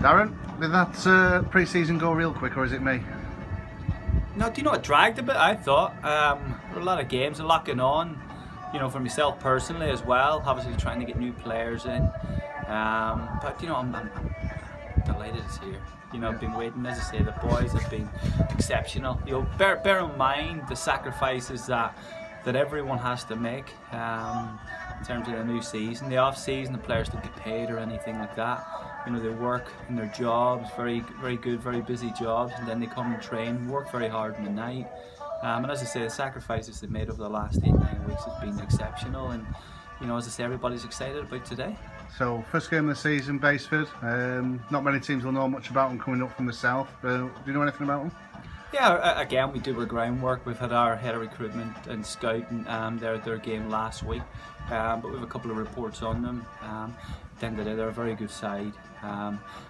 Darren, did that pre-season go real quick, or is it me? No, do you know it dragged a bit? I thought there were a lot of games, a lot going on. You know, for myself personally as well. Obviously, trying to get new players in. But you know, I'm delighted it's here. You know, I've been waiting. As I say, the boys have been exceptional. You know, bear in mind the sacrifices that everyone has to make in terms of the new season, the off-season. The players don't get paid or anything like that. You know, they work in their jobs, very good, very busy jobs, and then they come and train, work very hard in the night. And as I say, the sacrifices they've made over the last 8-9 weeks have been exceptional. And you know, as I say, everybody's excited about today. So, first game of the season, Basford. Not many teams will know much about them coming up from the south. Do you know anything about them? Yeah, again, we do our groundwork. We've had our head of recruitment and scouting their game last week, but we have a couple of reports on them. At the end of the day, they're a very good side.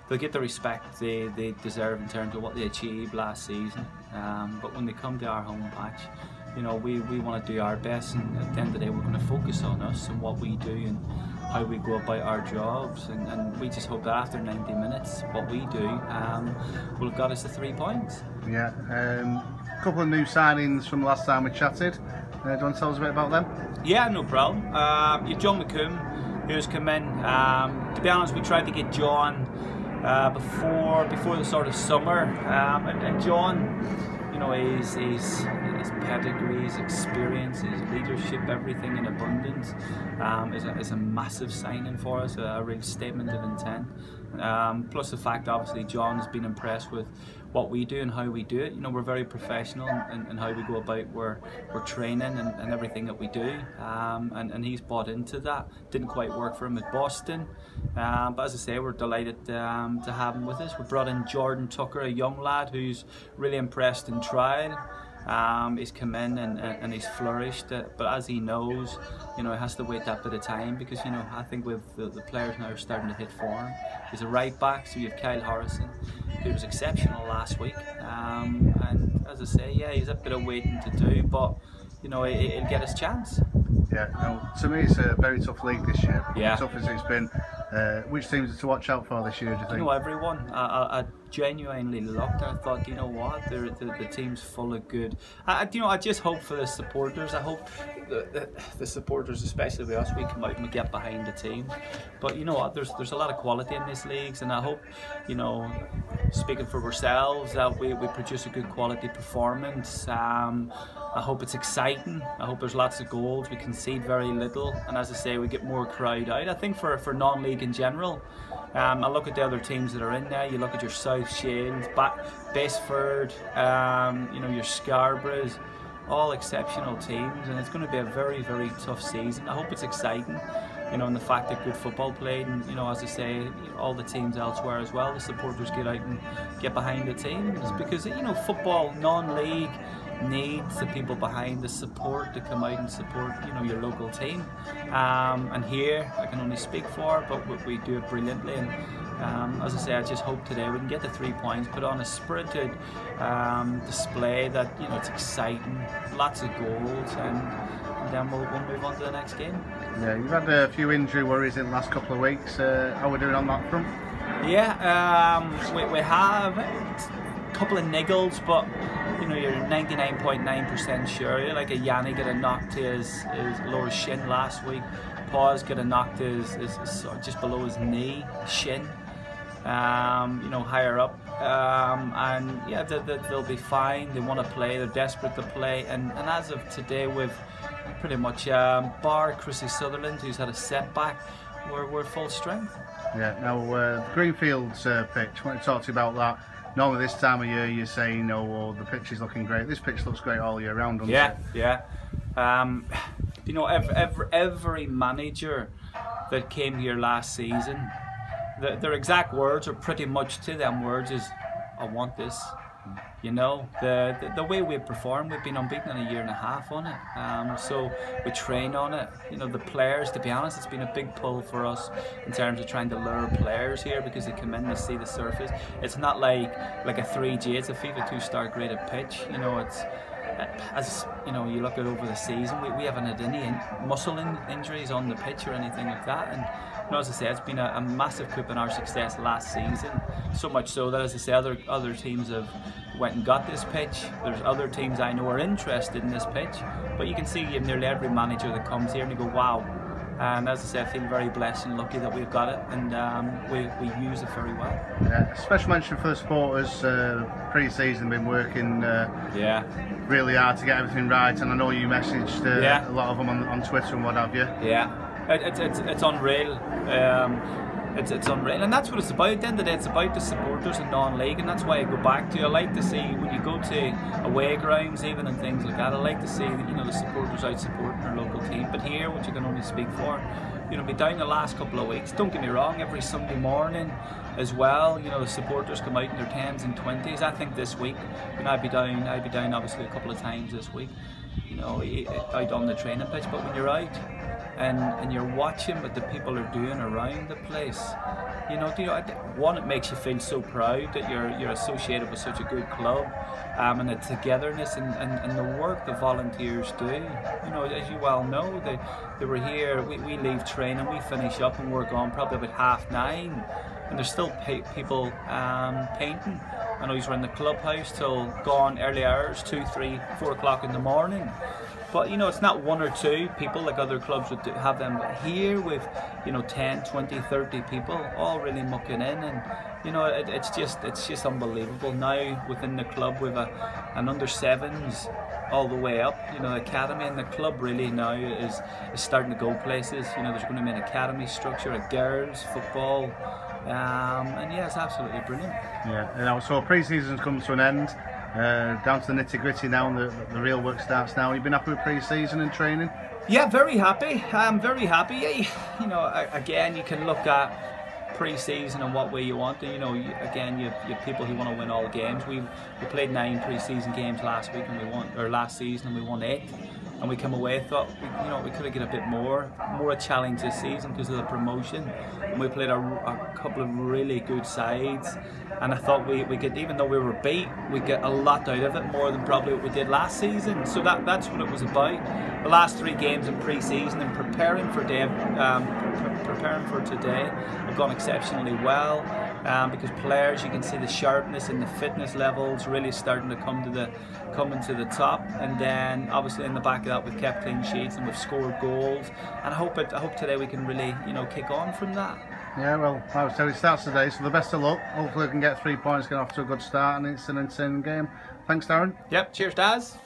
They'll get the respect they deserve in terms of what they achieved last season. But when they come to our home patch, you know, we want to do our best, and at the end of the day, we're going to focus on us and what we do and how we go about our jobs, and we just hope that after 90 minutes, what we do will have got us the 3 points. Yeah, a couple of new signings from the last time we chatted. Do you want to tell us a bit about them? Yeah, no problem. You've John McComb, who's come in. To be honest, we tried to get John before the sort of summer, and John, you know, his pedigree, his experience, his leadership, everything in abundance is a massive signing for us, a real statement of intent. Plus the fact, obviously, John's been impressed with what we do and how we do it. You know, we're very professional in how we go about we're training and everything that we do, and he's bought into that. Didn't quite work for him at Boston, but as I say, we're delighted to have him with us. We brought in Jordan Tucker, a young lad who's really impressed in trial. He's come in and he's flourished, but as he knows, you know, he has to wait that bit of time, because, you know, I think with the players now are starting to hit form. He's a right back, so you have Kyle Harrison, who was exceptional last week, and as I say, yeah, he's a bit of waiting to do, but you know, he'll get his chance. Yeah, no, to me it's a very tough league this year. Yeah. Tough as it's been. Which teams to watch out for this year, do you think? You know, everyone. I genuinely looked. I thought, you know what, the team's full of good. You know, I just hope for the supporters. I hope the supporters, especially with us, we come out and we get behind the team. But you know what, there's a lot of quality in these leagues, and I hope, you know, speaking for ourselves, that we produce a good quality performance. I hope it's exciting. I hope there's lots of goals. We concede very little, and as I say, we get more crowd out. I think for non-league in general, I look at the other teams that are in there. You look at your South Shields, Basford, you know, your Scarboroughs, all exceptional teams, and it's going to be a very tough season. I hope it's exciting, you know, and the fact that good football played, and you know, as I say, all the teams elsewhere as well, the supporters get out and get behind the teams, because, you know, football non-league needs the people behind the support to come out and support, you know, your local team. And here I can only speak for, but we do it brilliantly. And as I say, I just hope today we can get the 3 points, put on a spirited display that, you know, it's exciting, lots of goals, and then we'll move on to the next game. Yeah, you've had a few injury worries in the last couple of weeks. How are we doing on that front? Yeah, we have a couple of niggles, but you know, you're 99.9% sure. Like a Yanni got a knock to his lower shin last week. Paws got a knock to his just below his knee, shin. You know, higher up. And yeah, they'll be fine. They want to play. They're desperate to play. And as of today, we've pretty much bar Chrissy Sutherland, who's had a setback, we're full strength. Yeah. Now Greenfield's pitch. I want to talk to you about that. Normally this time of year you say, you know, well, the pitch is looking great. This pitch looks great all year round, doesn't it? Yeah. You know, every manager that came here last season, their exact words, or pretty much to them words, is, I want this. You know, the way we perform, we've been unbeaten in a year and a half on it. So we train on it. You know, the players, to be honest, it's been a big pull for us in terms of trying to lure players here, because they come in, they see the surface. It's not like a 3G, it's a FIFA 2-star graded pitch. You know, as you know, you look at over the season, we haven't had any muscle injuries on the pitch or anything like that. And you know, as I say, it's been a massive coup in our success last season. So much so that, as I say, other teams have went and got this pitch. There's other teams I know are interested in this pitch, but you can see nearly every manager that comes here and you go, wow. And as I say, I feel very blessed and lucky that we've got it, and we use it very well. Yeah, special mention for the supporters. Pre-season been working really hard to get everything right, and I know you messaged a lot of them on Twitter and what have you. Yeah, it's unreal. It's unreal, and that's what it's about. At the end of the day, it's about the supporters and non-league, and that's why I go back to. I like to see when you go to away grounds, even and things like that. I like to see the supporters out supporting their local team. But here, which you can only speak for, be down the last couple of weeks. Don't get me wrong. Every Sunday morning, as well, the supporters come out in their 10s and 20s. I think this week, I'd be down obviously a couple of times this week. Out on the training pitch. But when you're out and you're watching what the people are doing around the place, one, it makes you feel so proud that you're associated with such a good club, and the togetherness and the work the volunteers do. As you well know, they were here. We leave training, we finish up, and we're gone probably about 9:30, and there's still people painting. I know he's around the clubhouse till gone early hours, 2, 3, 4 o'clock in the morning. But it's not 1 or 2 people like other clubs would have them. But here with 10, 20, 30 people all really mucking in, and it's just unbelievable. Now within the club with an under 7s all the way up, the academy, and the club really now is starting to go places. There's going to be an academy structure, a girls football, and yeah, it's absolutely brilliant. Yeah, so pre-season's come to an end. Down to the nitty-gritty now, and the real work starts now. You've been happy with pre-season and training? Yeah, very happy. I'm very happy. Again, you can look at pre-season and what way you want to. Again, you have people who want to win all the games. We played 9 pre-season games last week, and last season, and we won 8. And we come away, thought we could have get a bit more a challenge this season because of the promotion. And we played a couple of really good sides, and I thought we could, even though we were beat, we get a lot out of it, more than probably what we did last season. So that's what it was about. The last 3 games in pre-season and preparing for today have gone exceptionally well. Because players, you can see the sharpness and the fitness levels really starting to come into the top, and then obviously in the back of that we've kept clean sheets and we've scored goals, and I hope today we can really kick on from that. Yeah, well, I would say it starts today, so the best of luck. Hopefully we can get 3 points, get off to a good start, and it's an entertaining game. Thanks, Darren. Yep, cheers, Daz.